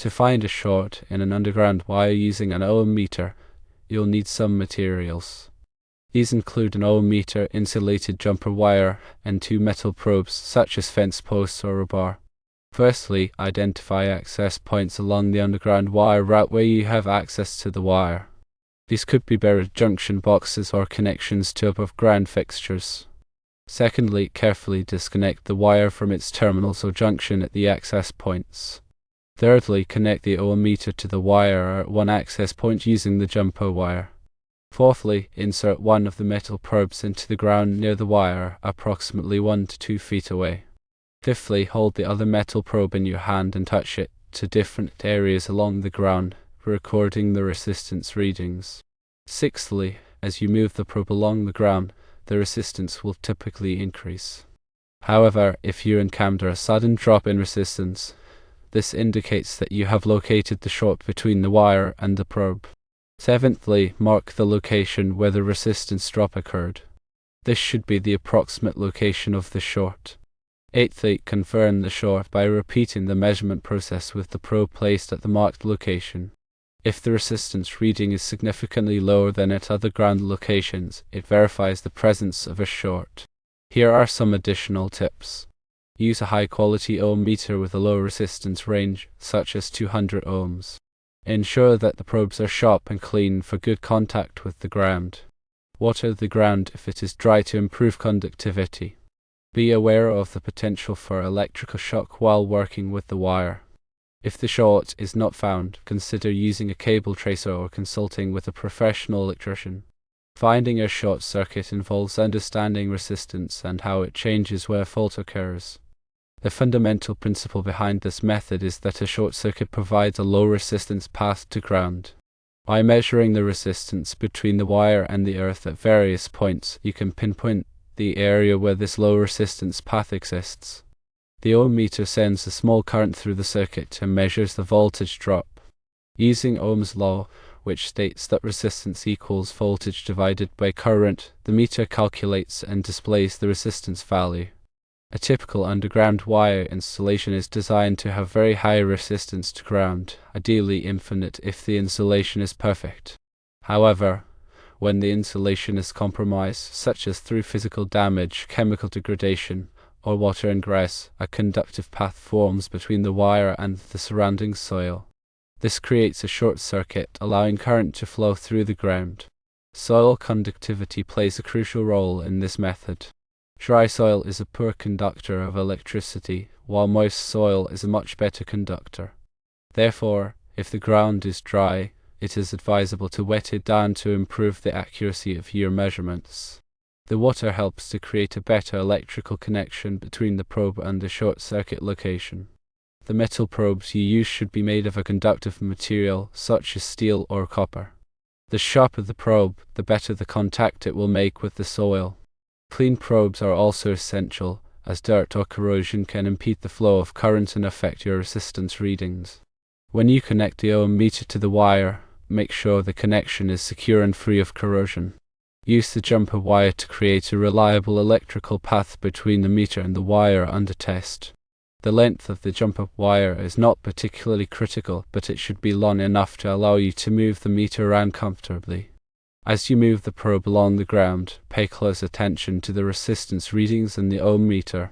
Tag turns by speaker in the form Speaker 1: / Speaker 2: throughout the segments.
Speaker 1: To find a short in an underground wire using an ohm meter, you'll need some materials. These include an ohm meter, insulated jumper wire, and 2 metal probes such as fence posts or a bar. Firstly, identify access points along the underground wire route where you have access to the wire. These could be buried junction boxes or connections to above ground fixtures. Secondly, carefully disconnect the wire from its terminals or junction at the access points. Thirdly, connect the ohm meter to the wire at one access point using the jumper wire. Fourthly, insert one of the metal probes into the ground near the wire, approximately 1 to 2 feet away. Fifthly, hold the other metal probe in your hand and touch it to different areas along the ground, recording the resistance readings. Sixthly, as you move the probe along the ground, the resistance will typically increase. However, if you encounter a sudden drop in resistance, this indicates that you have located the short between the wire and the probe. Seventhly, mark the location where the resistance drop occurred. This should be the approximate location of the short. Eighthly, confirm the short by repeating the measurement process with the probe placed at the marked location. If the resistance reading is significantly lower than at other ground locations, it verifies the presence of a short. Here are some additional tips. Use a high-quality ohm meter with a low resistance range, such as 200 ohms. Ensure that the probes are sharp and clean for good contact with the ground. Water the ground if it is dry to improve conductivity. Be aware of the potential for electrical shock while working with the wire. If the short is not found, consider using a cable tracer or consulting with a professional electrician. Finding a short circuit involves understanding resistance and how it changes where fault occurs. The fundamental principle behind this method is that a short circuit provides a low resistance path to ground. By measuring the resistance between the wire and the earth at various points, you can pinpoint the area where this low resistance path exists. The ohm meter sends a small current through the circuit and measures the voltage drop. Using Ohm's law, which states that resistance equals voltage divided by current, the meter calculates and displays the resistance value. A typical underground wire installation is designed to have very high resistance to ground, ideally infinite if the insulation is perfect. However, when the insulation is compromised, such as through physical damage, chemical degradation, or water ingress, a conductive path forms between the wire and the surrounding soil. This creates a short circuit, allowing current to flow through the ground. Soil conductivity plays a crucial role in this method. Dry soil is a poor conductor of electricity, while moist soil is a much better conductor. Therefore, if the ground is dry, it is advisable to wet it down to improve the accuracy of your measurements. The water helps to create a better electrical connection between the probe and the short circuit location. The metal probes you use should be made of a conductive material such as steel or copper. The sharper the probe, the better the contact it will make with the soil. Clean probes are also essential, as dirt or corrosion can impede the flow of current and affect your resistance readings. When you connect the ohm meter to the wire, make sure the connection is secure and free of corrosion. Use the jumper wire to create a reliable electrical path between the meter and the wire under test. The length of the jumper wire is not particularly critical, but it should be long enough to allow you to move the meter around comfortably. As you move the probe along the ground, pay close attention to the resistance readings in the ohm meter.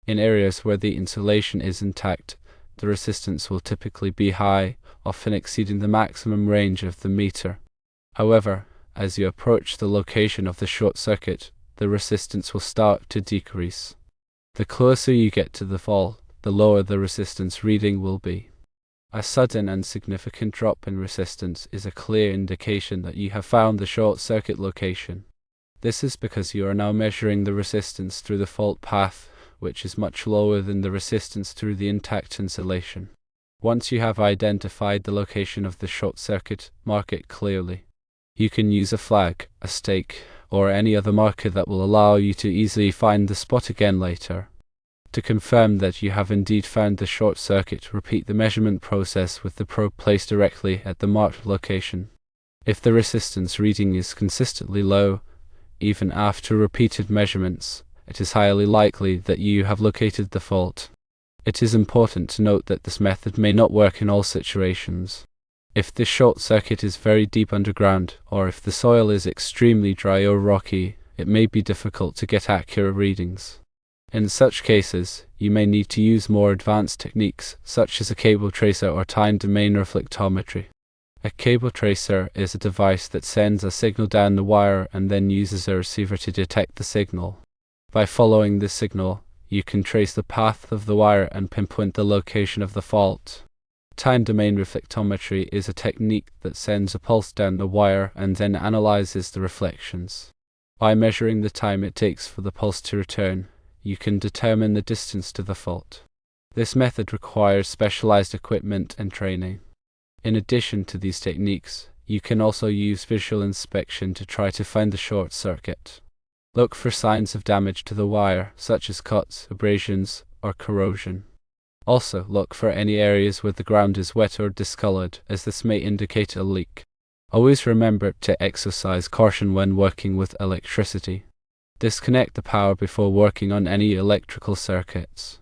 Speaker 1: In areas where the insulation is intact, the resistance will typically be high, often exceeding the maximum range of the meter. However, as you approach the location of the short circuit, the resistance will start to decrease. The closer you get to the fault, the lower the resistance reading will be. A sudden and significant drop in resistance is a clear indication that you have found the short circuit location. This is because you are now measuring the resistance through the fault path, which is much lower than the resistance through the intact insulation. Once you have identified the location of the short circuit, mark it clearly. You can use a flag, a stake, or any other marker that will allow you to easily find the spot again later. To confirm that you have indeed found the short circuit, repeat the measurement process with the probe placed directly at the marked location. If the resistance reading is consistently low, even after repeated measurements, it is highly likely that you have located the fault. It is important to note that this method may not work in all situations. If the short circuit is very deep underground, or if the soil is extremely dry or rocky, it may be difficult to get accurate readings. In such cases, you may need to use more advanced techniques, such as a cable tracer or time domain reflectometry. A cable tracer is a device that sends a signal down the wire and then uses a receiver to detect the signal. By following this signal, you can trace the path of the wire and pinpoint the location of the fault. Time domain reflectometry is a technique that sends a pulse down the wire and then analyzes the reflections. By measuring the time it takes for the pulse to return, you can determine the distance to the fault. This method requires specialized equipment and training. In addition to these techniques, you can also use visual inspection to try to find the short circuit. Look for signs of damage to the wire, such as cuts, abrasions, or corrosion. Also, look for any areas where the ground is wet or discolored, as this may indicate a leak. Always remember to exercise caution when working with electricity. Disconnect the power before working on any electrical circuits.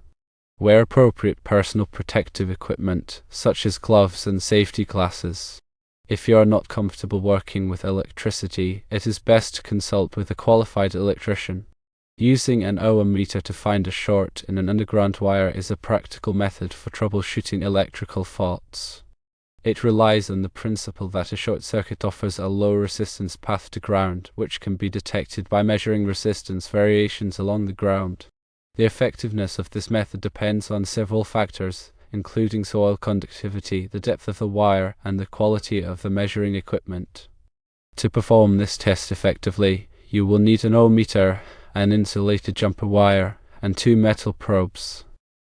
Speaker 1: Wear appropriate personal protective equipment, such as gloves and safety glasses. If you are not comfortable working with electricity, it is best to consult with a qualified electrician. Using an ohm meter to find a short in an underground wire is a practical method for troubleshooting electrical faults. It relies on the principle that a short circuit offers a low resistance path to ground, which can be detected by measuring resistance variations along the ground. The effectiveness of this method depends on several factors, including soil conductivity, the depth of the wire, and the quality of the measuring equipment. To perform this test effectively, you will need an ohm meter, an insulated jumper wire, and 2 metal probes.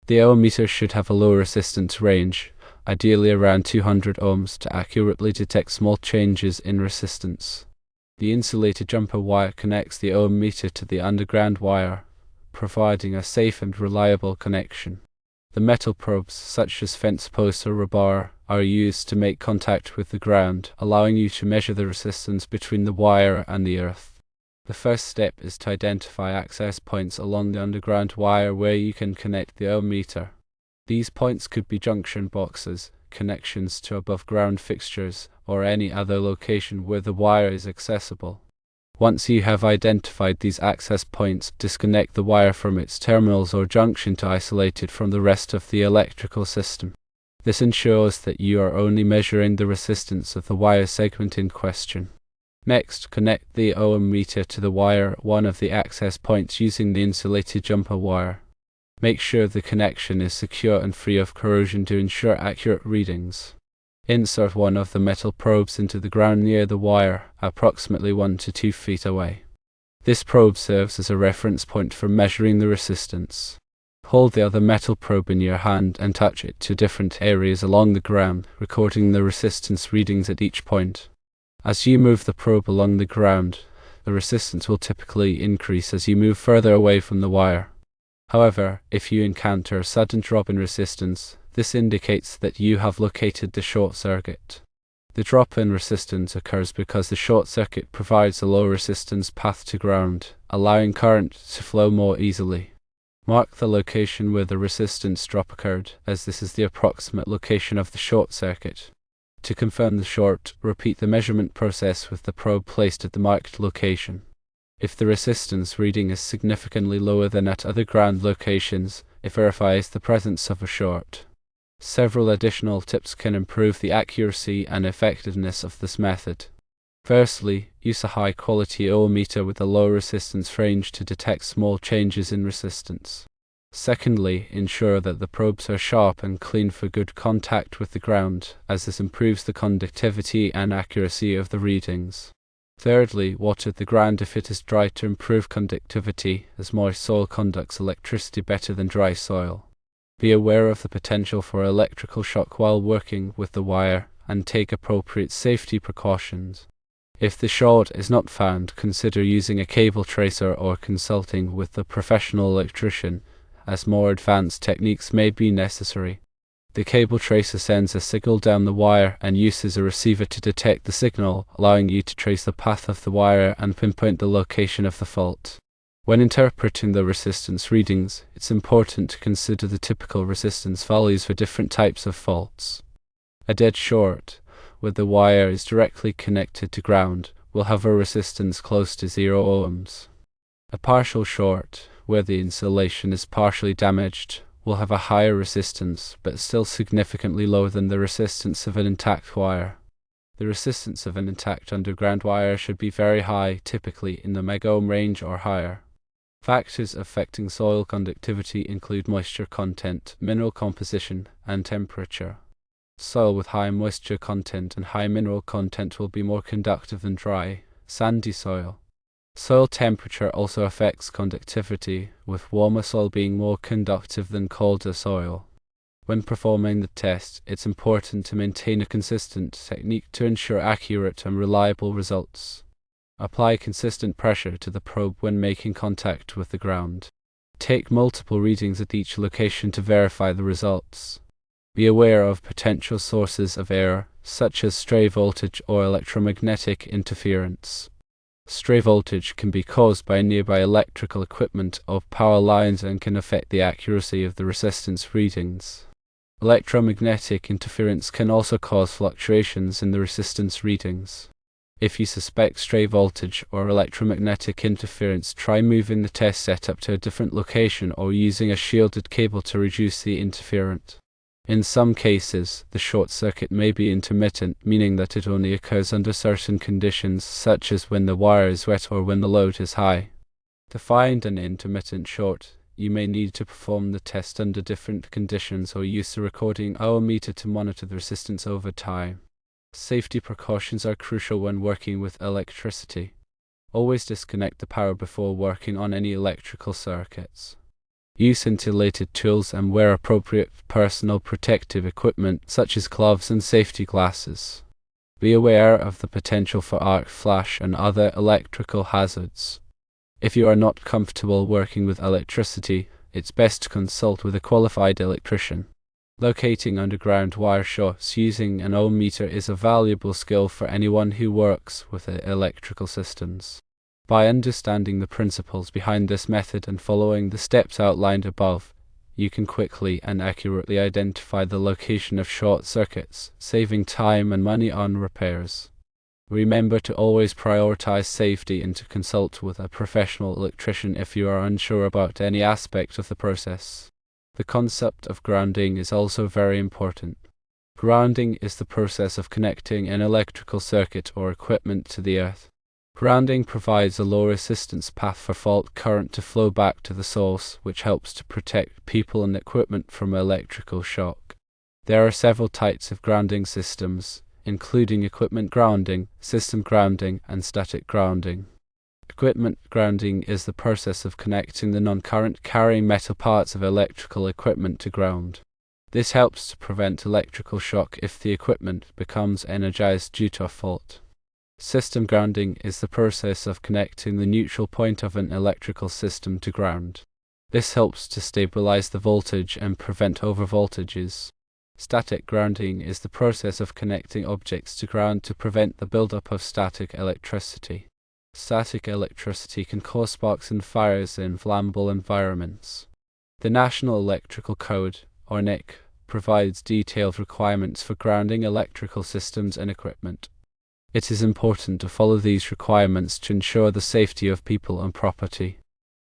Speaker 1: The ohm meter should have a low resistance range, ideally around 200 ohms, to accurately detect small changes in resistance. The insulated jumper wire connects the ohm meter to the underground wire, providing a safe and reliable connection. The metal probes, such as fence posts or rebar, are used to make contact with the ground, allowing you to measure the resistance between the wire and the earth. The first step is to identify access points along the underground wire where you can connect the ohm meter. These points could be junction boxes, connections to above-ground fixtures, or any other location where the wire is accessible. Once you have identified these access points, disconnect the wire from its terminals or junction to isolate it from the rest of the electrical system. This ensures that you are only measuring the resistance of the wire segment in question. Next, connect the ohm meter to the wire at one of the access points using the insulated jumper wire. Make sure the connection is secure and free of corrosion to ensure accurate readings. Insert one of the metal probes into the ground near the wire, approximately 1 to 2 feet away. This probe serves as a reference point for measuring the resistance. Hold the other metal probe in your hand and touch it to different areas along the ground, recording the resistance readings at each point. As you move the probe along the ground, the resistance will typically increase as you move further away from the wire. However, if you encounter a sudden drop in resistance, this indicates that you have located the short circuit. The drop in resistance occurs because the short circuit provides a low resistance path to ground, allowing current to flow more easily. Mark the location where the resistance drop occurred, as this is the approximate location of the short circuit. To confirm the short, repeat the measurement process with the probe placed at the marked location. If the resistance reading is significantly lower than at other ground locations, it verifies the presence of a short. Several additional tips can improve the accuracy and effectiveness of this method. Firstly, use a high-quality ohm meter with a low resistance range to detect small changes in resistance. Secondly, ensure that the probes are sharp and clean for good contact with the ground, as this improves the conductivity and accuracy of the readings. Thirdly, water the ground if it is dry to improve conductivity, as moist soil conducts electricity better than dry soil. Be aware of the potential for electrical shock while working with the wire, and take appropriate safety precautions. If the short is not found, consider using a cable tracer or consulting with a professional electrician, as more advanced techniques may be necessary. The cable tracer sends a signal down the wire and uses a receiver to detect the signal, allowing you to trace the path of the wire and pinpoint the location of the fault. When interpreting the resistance readings, it's important to consider the typical resistance values for different types of faults. A dead short, where the wire is directly connected to ground, will have a resistance close to 0 ohms. A partial short, where the insulation is partially damaged, will have a higher resistance, but still significantly lower than the resistance of an intact wire. The resistance of an intact underground wire should be very high, typically in the megohm range or higher. Factors affecting soil conductivity include moisture content, mineral composition, and temperature. Soil with high moisture content and high mineral content will be more conductive than dry, sandy soil. Soil temperature also affects conductivity, with warmer soil being more conductive than colder soil. When performing the test, it's important to maintain a consistent technique to ensure accurate and reliable results. Apply consistent pressure to the probe when making contact with the ground. Take multiple readings at each location to verify the results. Be aware of potential sources of error, such as stray voltage or electromagnetic interference. Stray voltage can be caused by nearby electrical equipment or power lines and can affect the accuracy of the resistance readings. Electromagnetic interference can also cause fluctuations in the resistance readings. If you suspect stray voltage or electromagnetic interference, try moving the test setup to a different location or using a shielded cable to reduce the interference. In some cases, the short circuit may be intermittent, meaning that it only occurs under certain conditions, such as when the wire is wet or when the load is high. To find an intermittent short, you may need to perform the test under different conditions or use the recording ohmmeter to monitor the resistance over time. Safety precautions are crucial when working with electricity. Always disconnect the power before working on any electrical circuits. Use insulated tools and wear appropriate personal protective equipment such as gloves and safety glasses. Be aware of the potential for arc flash and other electrical hazards. If you are not comfortable working with electricity, it's best to consult with a qualified electrician. Locating underground wire shorts using an ohmmeter is a valuable skill for anyone who works with electrical systems. By understanding the principles behind this method and following the steps outlined above, you can quickly and accurately identify the location of short circuits, saving time and money on repairs. Remember to always prioritize safety and to consult with a professional electrician if you are unsure about any aspect of the process. The concept of grounding is also very important. Grounding is the process of connecting an electrical circuit or equipment to the earth. Grounding provides a low resistance path for fault current to flow back to the source, which helps to protect people and equipment from electrical shock. There are several types of grounding systems, including equipment grounding, system grounding, and static grounding. Equipment grounding is the process of connecting the non-current carrying metal parts of electrical equipment to ground. This helps to prevent electrical shock if the equipment becomes energized due to a fault. System grounding is the process of connecting the neutral point of an electrical system to ground. This helps to stabilize the voltage and prevent overvoltages. Static grounding is the process of connecting objects to ground to prevent the buildup of static electricity. Static electricity can cause sparks and fires in flammable environments. The National Electrical Code, or NEC, provides detailed requirements for grounding electrical systems and equipment. It is important to follow these requirements to ensure the safety of people and property.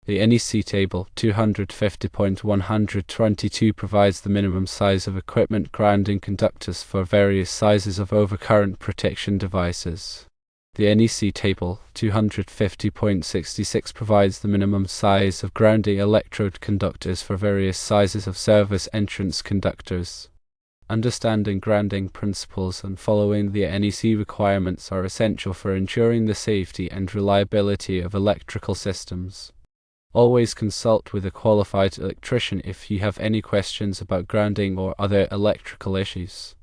Speaker 1: The NEC Table 250.122 provides the minimum size of equipment grounding conductors for various sizes of overcurrent protection devices. The NEC Table 250.66 provides the minimum size of grounding electrode conductors for various sizes of service entrance conductors. Understanding grounding principles and following the NEC requirements are essential for ensuring the safety and reliability of electrical systems. Always consult with a qualified electrician if you have any questions about grounding or other electrical issues.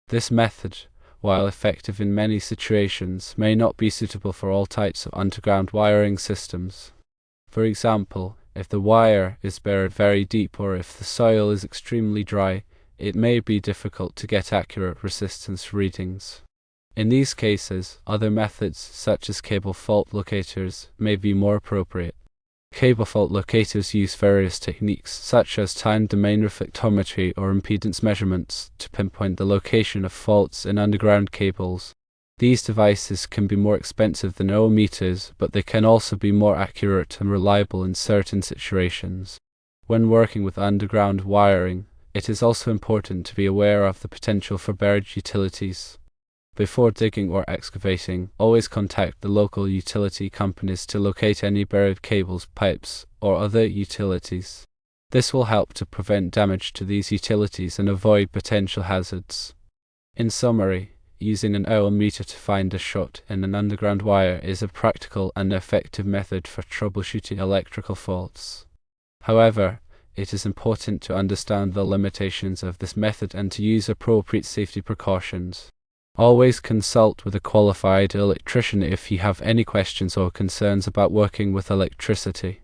Speaker 1: This method, while effective in many situations, may not be suitable for all types of underground wiring systems. For example, if the wire is buried very deep or if the soil is extremely dry, it may be difficult to get accurate resistance readings. In these cases, other methods, such as cable fault locators, may be more appropriate. Cable fault locators use various techniques, such as time domain reflectometry or impedance measurements, to pinpoint the location of faults in underground cables. These devices can be more expensive than ohmmeters, but they can also be more accurate and reliable in certain situations. When working with underground wiring, it is also important to be aware of the potential for buried utilities. Before digging or excavating, always contact the local utility companies to locate any buried cables, pipes, or other utilities. This will help to prevent damage to these utilities and avoid potential hazards. In summary, using an ohmmeter to find a short in an underground wire is a practical and effective method for troubleshooting electrical faults. However, it is important to understand the limitations of this method and to use appropriate safety precautions. Always consult with a qualified electrician if you have any questions or concerns about working with electricity.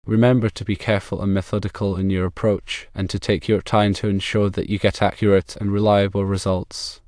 Speaker 1: Remember to be careful and methodical in your approach, and to take your time to ensure that you get accurate and reliable results.